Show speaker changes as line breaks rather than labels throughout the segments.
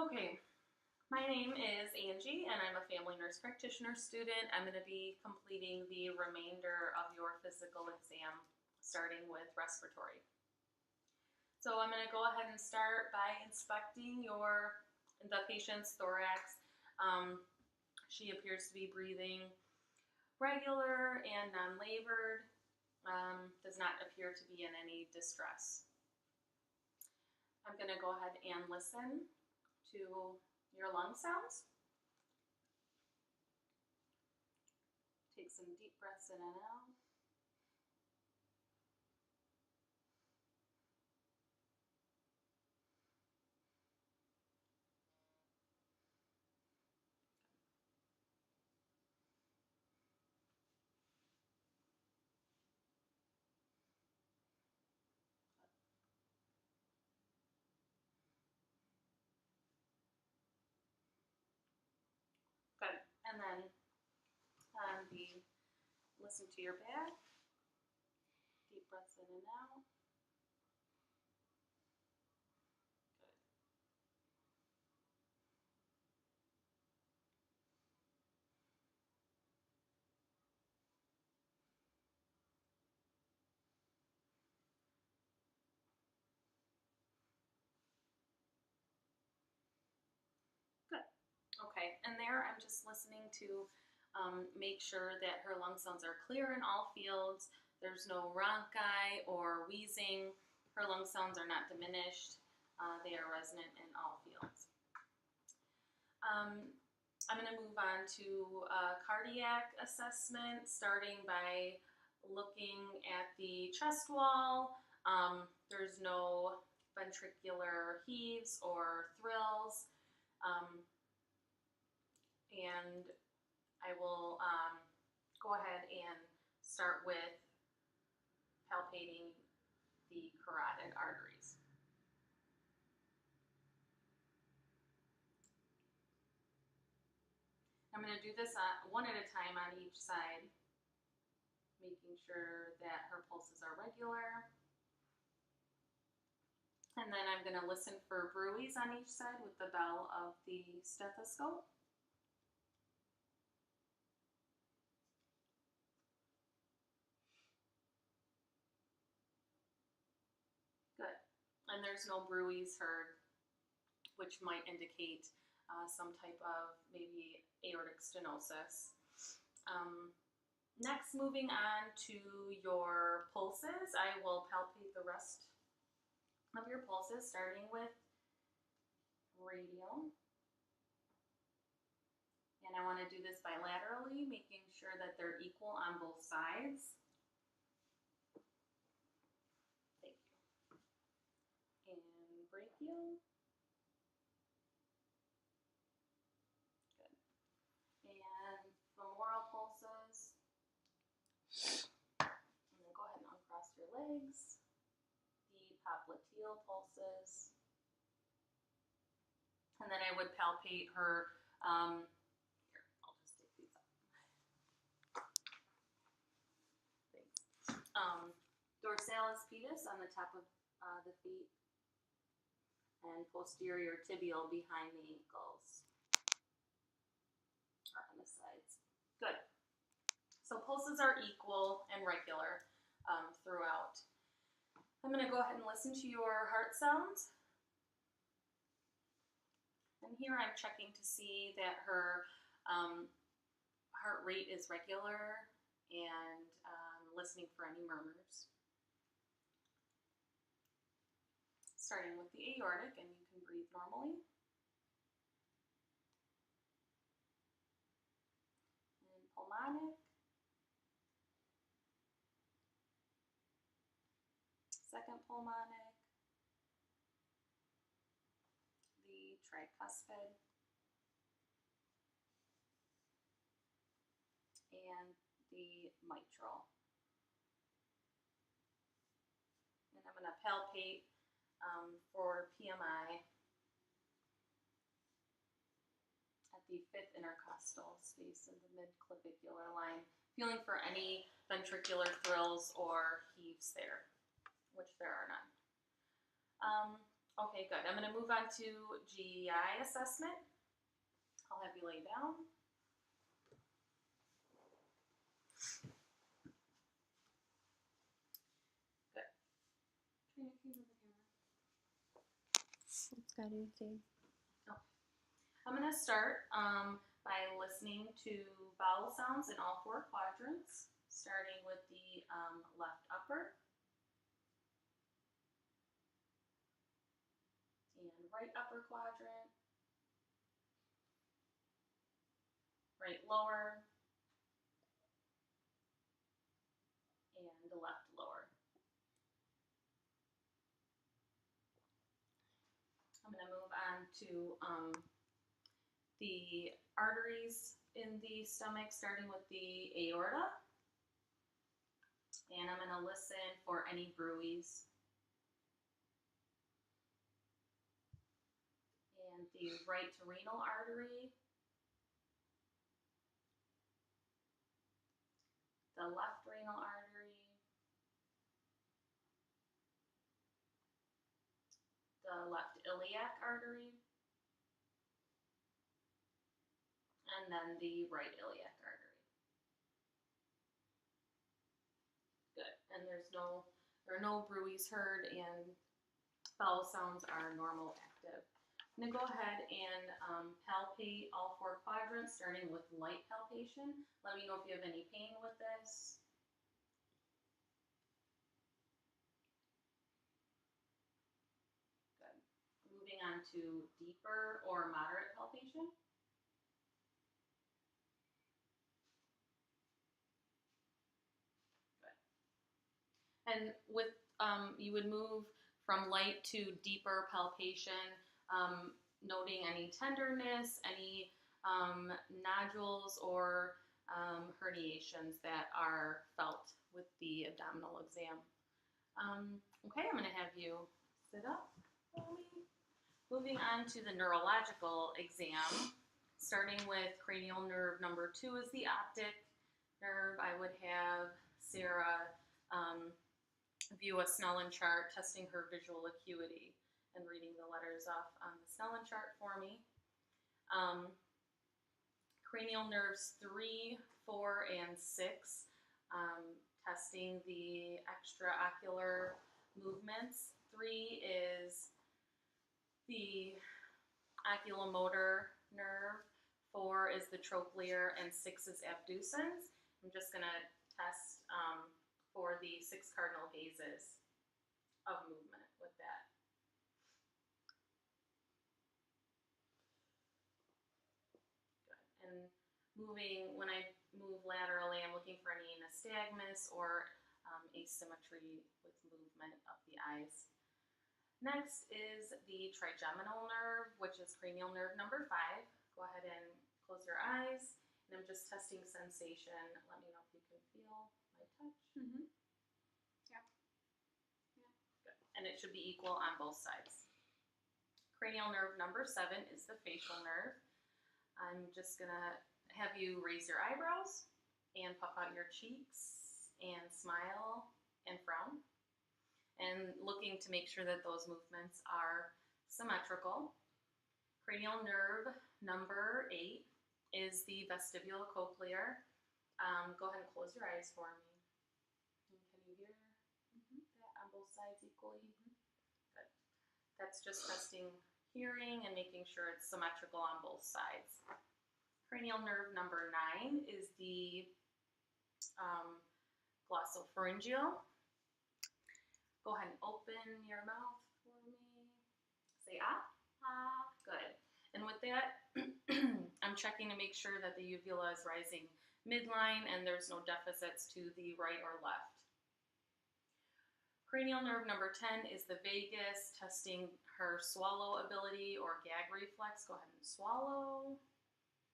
Okay, my name is Angie and I'm a family nurse practitioner student. I'm going to be completing the remainder of your physical exam, starting with respiratory. So I'm going to go ahead and start by inspecting the patient's thorax. She appears to be breathing regular and non-labored, does not appear to be in any distress. I'm going to go ahead and listen to your lung sounds. Take some deep breaths in and out. Good. And then listen to your back. Deep breaths in and out. Good. Good. Okay. And there I'm just listening to make sure that her lung sounds are clear in all fields. There's no rhonchi or wheezing. Her lung sounds are not diminished. They are resonant in all fields. I'm going to move on to a cardiac assessment, starting by looking at the chest wall. There's no ventricular heaves or thrills. And I will go ahead and start with palpating the carotid arteries. I'm going to do this one at a time on each side, making sure that her pulses are regular. And then I'm going to listen for bruits on each side with the bell of the stethoscope. Good. And there's no bruits heard, which might indicate some type of maybe aortic stenosis. Next, moving on to your pulses, I will palpate the rest of your pulses, starting with radial. And I want to do this bilaterally, making sure that they're equal on both sides. Thank you. And brachial. Good. And femoral pulses. And then go ahead and uncross your legs. The popliteal pulses. And then I would palpate her, here, I'll just take these up. Thanks. Dorsalis pedis on the top of the feet, and posterior tibial behind the ankles, or on the sides. Good. So pulses are equal and regular throughout. I'm going to go ahead and listen to your heart sounds. And here I'm checking to see that her heart rate is regular and listening for any murmurs. Starting with the aortic, and you can breathe normally. And pulmonic. Second pulmonic. The tricuspid. And the mitral. And I'm going to palpate for PMI at the fifth intercostal space in the mid-clavicular line, feeling for any ventricular thrills or heaves there, which there are none. Okay, good. I'm going to move on to GI assessment. I'll have you lay down. Good. Trina, can you move the camera?
It's got anything.
I'm going to start by listening to vowel sounds in all four quadrants, starting with the left upper and right upper quadrant, right lower, and the left lower. I'm going to move on to the arteries in the stomach, starting with the aorta. And I'm going to listen for any bruits. And the right renal artery, the left renal artery, the left iliac artery, and then the right iliac artery. Good. And there are no bruits heard, and vowel sounds are normal active. I'm going to go ahead and palpate all four quadrants, starting with light palpation. Let me know if you have any pain with this. Good. Moving on to deeper or moderate palpation. Good. And with you would move from light to deeper palpation, noting any tenderness, any nodules or herniations that are felt with the abdominal exam. Okay, I'm going to have you sit up for me. Moving on to the neurological exam, starting with cranial nerve number 2 is the optic nerve. I would have Sarah view a Snellen chart, testing her visual acuity and reading the letters off on the Snellen chart for me. Cranial nerves 3, 4, and 6, testing the extraocular movements. 3 is the oculomotor nerve, 4 is the trochlear, and 6 is abducens. I'm just going to test for the 6 cardinal gazes of movement with that. Good. And when I move laterally, I'm looking for any nystagmus or asymmetry with movement of the eyes. Next is the trigeminal nerve, which is cranial nerve number 5. Go ahead and close your eyes. And I'm just testing sensation. Let me know if you can feel my touch.
Mm-hmm.
Yeah. Good. And it should be equal on both sides. Cranial nerve number 7 is the facial nerve. I'm just going to have you raise your eyebrows and puff out your cheeks and smile and frown. And looking to make sure that those movements are symmetrical. Cranial nerve number 8 is the vestibulocochlear. Go ahead and close your eyes for me. And can you hear that on both sides equally? Good. That's just testing hearing and making sure it's symmetrical on both sides. Cranial nerve number 9 is the glossopharyngeal. Go ahead and open your mouth for me. Say ah. Ah. Good. And with that, I'm checking to make sure that the uvula is rising midline and there's no deficits to the right or left. Cranial nerve number 10 is the vagus, testing her swallow ability or gag reflex. Go ahead and swallow.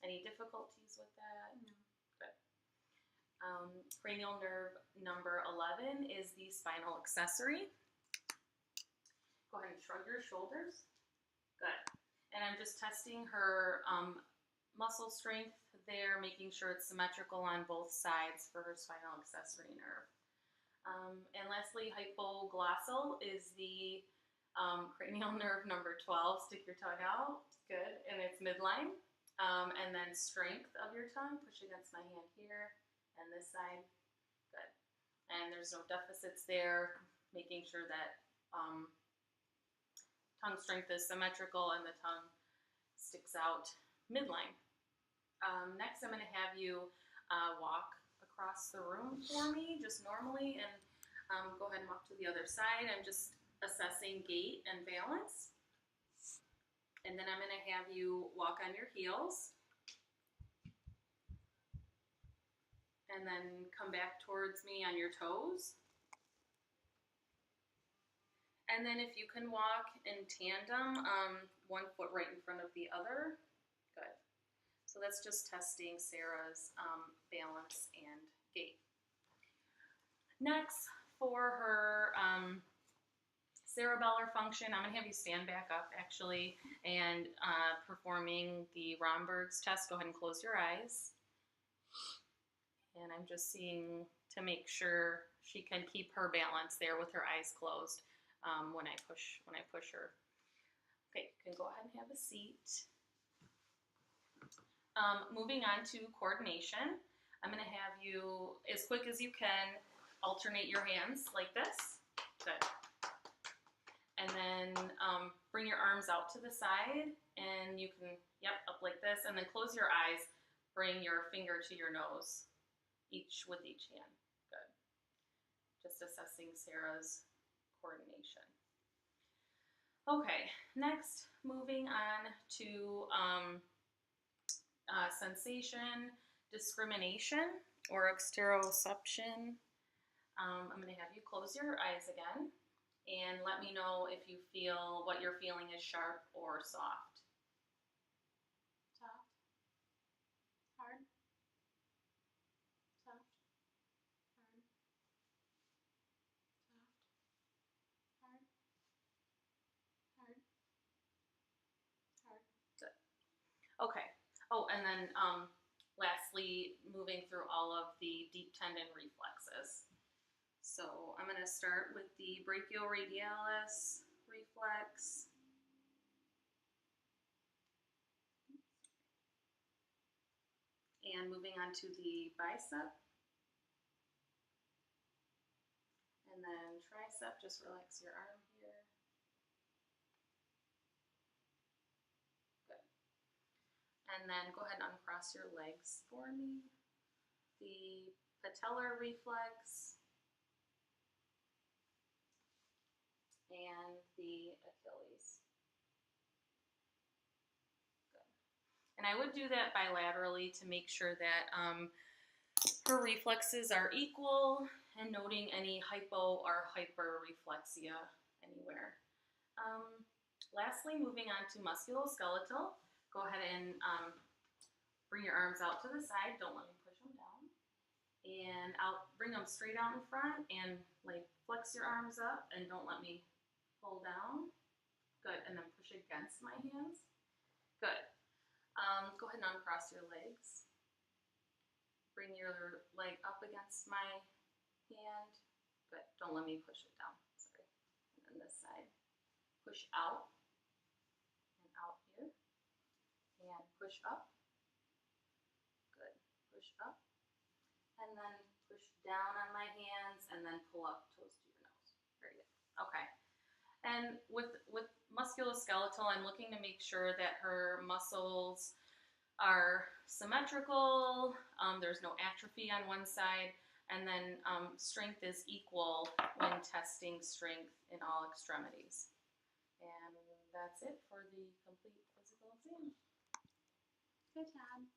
Any difficulties with that?
No.
Good. Cranial nerve number 11 is the spinal accessory. Go ahead and shrug your shoulders. Good. And I'm just testing her muscle strength there, making sure it's symmetrical on both sides for her spinal accessory nerve. And lastly, hypoglossal is the Cranial nerve number 12, stick your tongue out, good, and it's midline. And then strength of your tongue, push against my hand here and this side, good. And there's no deficits there, making sure that tongue strength is symmetrical and the tongue sticks out midline. Next, I'm going to have you walk across the room for me, just normally, and go ahead and walk to the other side. I'm just assessing gait and balance. And then I'm going to have you walk on your heels. And then come back towards me on your toes. And then if you can walk in tandem, one foot right in front of the other, good. So that's just testing Sarah's balance and gait. Next, for her cerebellar function, I'm going to have you stand back up, actually, and performing the Romberg's test. Go ahead and close your eyes. And I'm just seeing to make sure she can keep her balance there with her eyes closed when I push her. Okay, you can go ahead and have a seat. Moving on to coordination, I'm going to have you, as quick as you can, alternate your hands like this. Good. And then bring your arms out to the side, and you can, up like this, and then close your eyes. Bring your finger to your nose, each with each hand. Good. Just assessing Sarah's coordination. Okay, next, moving on to sensation discrimination or exteroception. I'm going to have you close your eyes again and let me know if you feel what you're feeling is sharp or soft. Soft? Hard? Soft? Hard? Soft? Hard? Hard? Hard? Good. Okay. Oh, and then lastly, moving through all of the deep tendon reflexes. So I'm going to start with the brachioradialis reflex. And moving on to the bicep. And then tricep, just relax your arm here. Good. And then go ahead and uncross your legs for me. The patellar reflex. And the Achilles. Good. And I would do that bilaterally to make sure that her reflexes are equal and noting any hypo or hyperreflexia anywhere. Lastly, moving on to musculoskeletal. Go ahead and bring your arms out to the side. Don't let me push them down. And bring them straight out in front and like flex your arms up and don't let me pull down. Good. And then push against my hands. Good. Go ahead and uncross your legs. Bring your leg up against my hand. Good. Don't let me push it down. Sorry. And then this side. Push out. And out here. And push up. Good. Push up. And then push down on my hands and then pull up toes to your nose. Very good. Okay. And with musculoskeletal, I'm looking to make sure that her muscles are symmetrical, there's no atrophy on one side, and then strength is equal when testing strength in all extremities. And that's it for the complete physical exam. Good job.